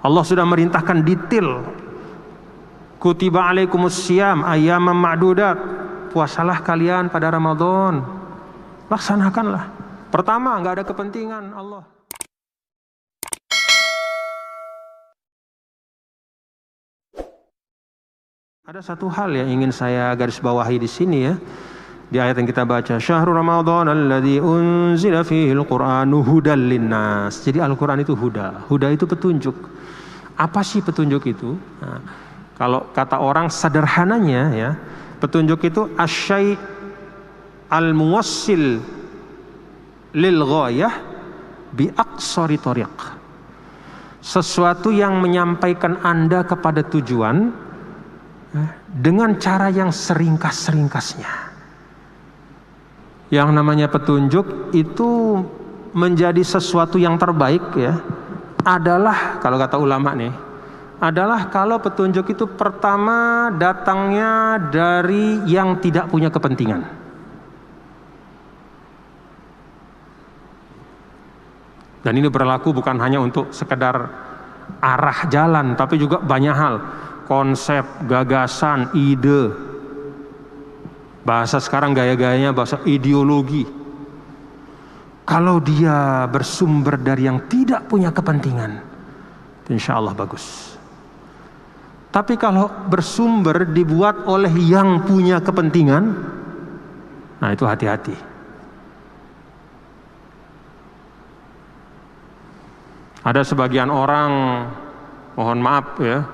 Allah sudah merintahkan detail. Kutiba alaikumussyam ayyaman ma'dudat. Puasalah kalian pada Ramadan. Laksanakanlah. Pertama, nggak ada kepentingan Allah. Ada satu hal yang ingin saya garis bawahi di sini ya. Di ayat yang kita baca, Syahrul Ramadan alladzi unzila fihil Qur'anu hudal linnas. Jadi Al-Qur'an itu huda. Huda itu petunjuk. Apa sih petunjuk itu? Nah, kalau kata orang sederhananya ya, petunjuk itu asyai' al-muwassil lil ghayah bi aqsari thariq. Sesuatu yang menyampaikan Anda kepada tujuan dengan cara yang seringkas-ringkasnya. Yang namanya petunjuk itu menjadi sesuatu yang terbaik ya, adalah kalau kata ulama nih, adalah kalau petunjuk itu pertama datangnya dari yang tidak punya kepentingan. Dan ini berlaku bukan hanya untuk sekedar arah jalan, tapi juga banyak hal. Konsep, gagasan, ide. Bahasa sekarang gaya-gayanya bahasa ideologi. Kalau dia bersumber dari yang tidak punya kepentingan, insya Allah bagus. Tapi kalau bersumber dibuat oleh yang punya kepentingan, nah itu hati-hati. Ada sebagian orang, mohon maaf ya,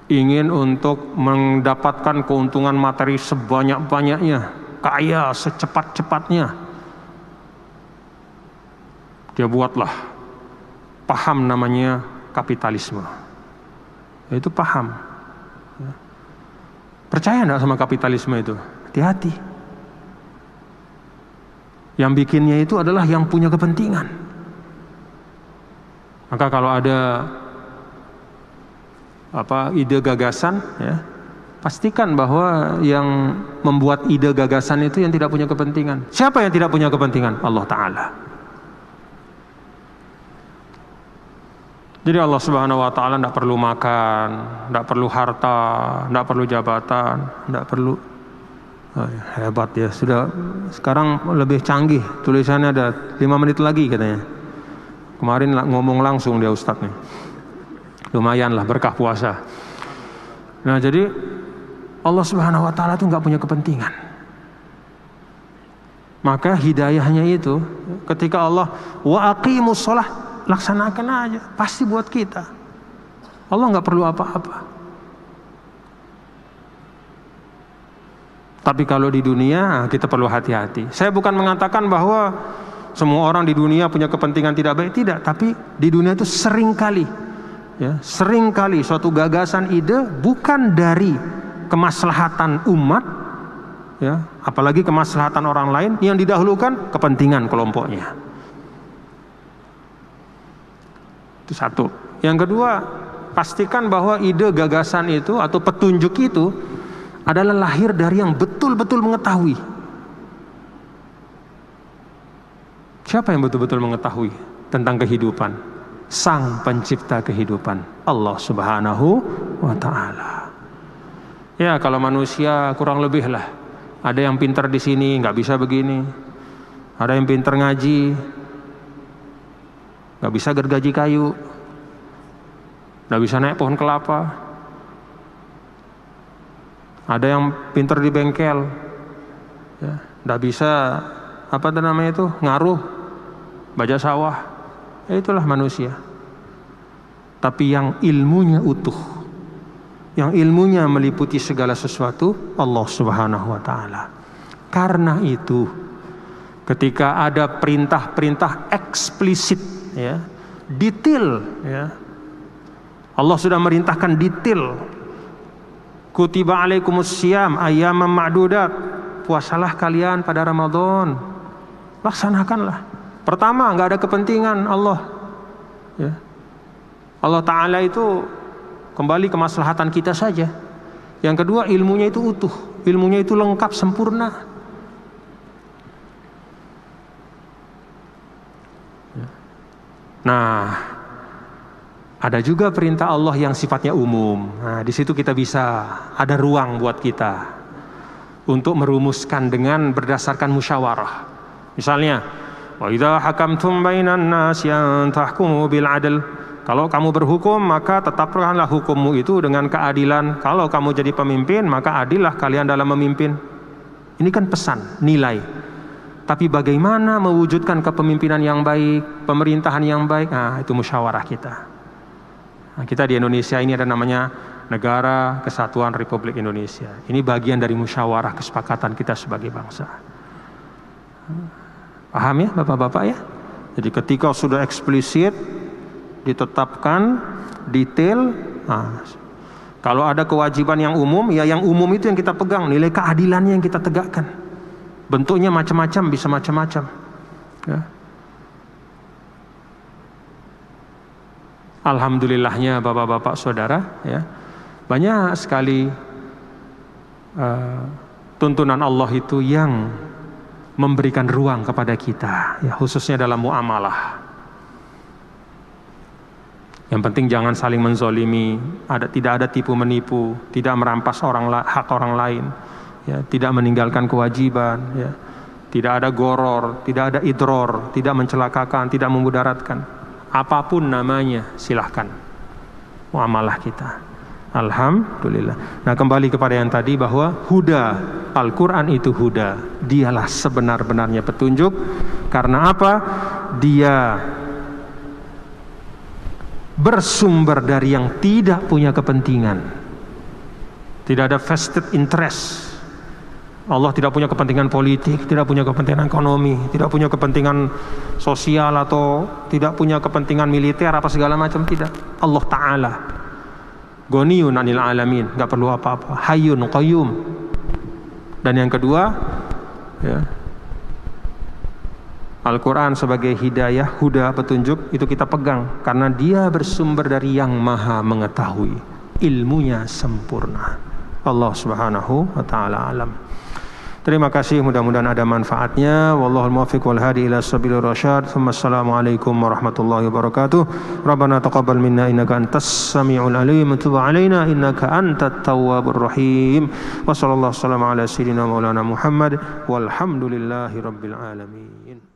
ingin untuk mendapatkan keuntungan materi sebanyak-banyaknya, kaya secepat-cepatnya. Dia buatlah paham namanya kapitalisme. Itu paham. Percaya enggak sama kapitalisme itu? Hati-hati. Yang bikinnya itu adalah yang punya kepentingan. Maka kalau ada ide gagasan ya, pastikan bahwa yang membuat ide gagasan itu yang tidak punya kepentingan. Siapa yang tidak punya kepentingan? Allah Ta'ala. Jadi Allah Subhanahu wa Ta'ala tidak perlu makan, tidak perlu harta, tidak perlu jabatan, tidak perlu hebat ya, sudah sekarang lebih canggih, tulisannya ada 5 menit lagi katanya. Kemarin ngomong langsung dia Ustadz nih. Lumayan lah berkah puasa. Nah jadi Allah Subhanahu wa Ta'ala itu nggak punya kepentingan. Maka hidayahnya itu ketika Allah wa aqimus shalah, laksanakan aja, pasti buat kita. Allah nggak perlu apa-apa. Tapi kalau di dunia kita perlu hati-hati. Saya bukan mengatakan bahwa semua orang di dunia punya kepentingan tidak baik, tidak. Tapi di dunia itu seringkali suatu gagasan ide bukan dari kemaslahatan umat, ya, apalagi kemaslahatan orang lain, yang didahulukan kepentingan kelompoknya. Itu satu. Yang kedua, pastikan bahwa ide gagasan itu atau petunjuk itu adalah lahir dari yang betul-betul mengetahui. Siapa yang betul-betul mengetahui tentang kehidupan? Sang pencipta kehidupan, Allah Subhanahu wa Ta'ala. Ya, kalau manusia kurang lebih lah. Ada yang pintar di sini nggak bisa begini. Ada yang pintar ngaji nggak bisa gergaji kayu, nggak bisa naik pohon kelapa. Ada yang pintar di bengkel, ya, nggak bisa ngaruh baja sawah. Itulah manusia. Tapi yang ilmunya utuh, yang ilmunya meliputi segala sesuatu, Allah Subhanahu wa Ta'ala. Karena itu ketika ada perintah-perintah eksplisit ya, detail ya, Allah sudah merintahkan detail. Kutiba alaikumussyam ayyaman ma'dudat. Puasalah kalian pada Ramadan. Laksanakanlah. Pertama, nggak ada kepentingan Allah. Ya. Allah Ta'ala itu kembali ke maslahatan kita saja. Yang kedua, ilmunya itu utuh, ilmunya itu lengkap, sempurna. Nah, ada juga perintah Allah yang sifatnya umum. Nah, di situ kita bisa ada ruang buat kita untuk merumuskan dengan berdasarkan musyawarah. Misalnya, wa idza hakamtum bainan nas an tahkumu bil adl. Kalau kamu berhukum, maka tetapkanlah hukummu itu dengan keadilan. Kalau kamu jadi pemimpin, maka adillah kalian dalam memimpin. Ini kan pesan, nilai. Tapi bagaimana mewujudkan kepemimpinan yang baik, pemerintahan yang baik? Nah, itu musyawarah kita. Nah, kita di Indonesia ini ada namanya Negara Kesatuan Republik Indonesia. Ini bagian dari musyawarah kesepakatan kita sebagai bangsa. Paham ya Bapak-bapak ya? Jadi ketika sudah eksplisit ditetapkan detail, nah, kalau ada kewajiban yang umum, ya yang umum itu yang kita pegang, nilai keadilannya yang kita tegakkan. Bentuknya macam-macam, bisa macam-macam. Ya. Alhamdulillahnya Bapak-bapak Saudara, ya, banyak sekali tuntunan Allah itu yang memberikan ruang kepada kita, ya, khususnya dalam muamalah. Yang penting jangan saling menzolimi, tidak ada tipu menipu, tidak merampas hak orang lain, ya, tidak meninggalkan kewajiban, ya, tidak ada goror, tidak ada idror, tidak mencelakakan, tidak memudaratkan. Apapun namanya, silahkan muamalah kita. Alhamdulillah. Nah, kembali kepada yang tadi bahwa huda, Al-Quran itu huda, dialah sebenar-benarnya petunjuk. Karena apa? Dia bersumber dari yang tidak punya kepentingan, tidak ada vested interest. Allah tidak punya kepentingan politik, tidak punya kepentingan ekonomi, tidak punya kepentingan sosial, atau tidak punya kepentingan militer apa segala macam, tidak. Allah Ta'ala Ghaniyun 'anil alamin, gak perlu apa-apa, Hayyun Qayyum. Dan yang kedua, ya, Al-Quran sebagai hidayah, huda, petunjuk, itu kita pegang karena dia bersumber dari yang maha mengetahui, ilmunya sempurna. Allah Subhanahu wa ta'ala alam. Terima kasih, mudah-mudahan ada manfaatnya. Wallahul muwaffiq wal hadi ila sabilir rasyad. Assalamualaikum warahmatullahi wabarakatuh. Rabbana taqabbal minna innaka antas samiul alim, tub alaina innaka antat tawwabur rahim. Wa sallallahu ala sayyidina maulana Muhammad walhamdulillahi rabbil alamin.